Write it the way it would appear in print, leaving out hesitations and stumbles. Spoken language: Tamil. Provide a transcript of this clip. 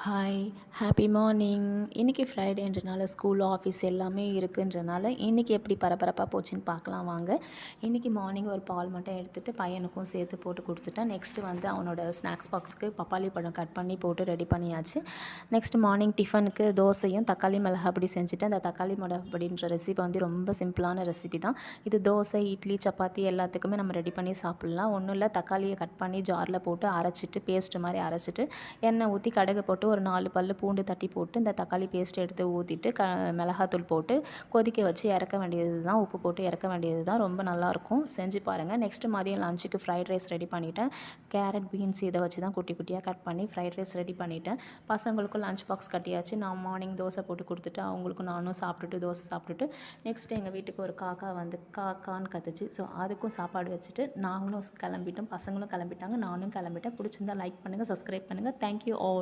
Hi, happy morning. இன்றைக்கி ஃப்ரைடேன்றனால ஸ்கூல், ஆஃபீஸ் எல்லாமே இருக்குன்றனால இன்றைக்கி எப்படி பரபரப்பாக போச்சுன்னு பார்க்கலாம் வாங்க. இன்றைக்கி மார்னிங் ஒரு பால் மட்டும் எடுத்துகிட்டு பையனுக்கும் சேர்த்து போட்டு கொடுத்துட்டேன். நெக்ஸ்ட்டு வந்து அவனோட ஸ்நாக்ஸ் பாக்ஸ்க்கு பப்பாளி பழம் கட் பண்ணி போட்டு ரெடி பண்ணியாச்சு. நெக்ஸ்ட்டு மார்னிங் டிஃபனுக்கு தோசையும் தக்காளி மிளகாப்பொடி செஞ்சுட்டேன். அந்த தக்காளி மிளகாப்பொடின்ற ரெசிபி வந்து ரொம்ப சிம்பிளான ரெசிபி தான். இது தோசை, இட்லி, சப்பாத்தி எல்லாத்துக்குமே நம்ம ரெடி பண்ணி சாப்பிட்லாம். ஒன்றும் இல்லை, தக்காளியை கட் பண்ணி ஜாரில் போட்டு அரைச்சிட்டு பேஸ்ட் மாதிரி அரைச்சிட்டு எண்ணெய் ஊற்றி கடுகு போட்டு ஒரு 4 பல்லு பூண்டு தட்டி போட்டு இந்த தக்காளி பேஸ்ட் எடுத்து ஊற்றிட்டு மிளகாத்தூள் போட்டு கொதிக்க வச்சு இறக்க வேண்டியது தான். உப்பு போட்டு இறக்க வேண்டியது தான். ரொம்ப நல்லாயிருக்கும், செஞ்சு பாருங்கள். நெக்ஸ்ட்டு மதியம் லஞ்சுக்கு ஃப்ரைட் ரைஸ் ரெடி பண்ணிவிட்டேன். கேரட், பீன்ஸ் இதை வச்சு தான் குட்டி குட்டியாக கட் பண்ணி ஃப்ரைட் ரைஸ் ரெடி பண்ணிவிட்டேன். பசங்களுக்கும் லஞ்ச் பாக்ஸ் கட்டியாச்சு. நான் மார்னிங் தோசை போட்டு கொடுத்துட்டு அவங்களுக்கும் நானும் சாப்பிட்டுட்டு தோசை சாப்பிட்டுட்டு நெக்ஸ்ட்டு எங்கள் வீட்டுக்கு ஒரு காக்கா வந்து காக்கான்னு கத்துச்சு. ஸோ அதுக்கும் சாப்பாடு வச்சுட்டு நாங்களும் கிளம்பிட்டோம். பசங்களும் கிளம்பிட்டாங்க, நானும் கிளம்பிட்டேன். பிடிச்சிருந்தா லைக் பண்ணுங்கள், சப்ஸ்கிரைப் பண்ணுங்கள். Thank you all.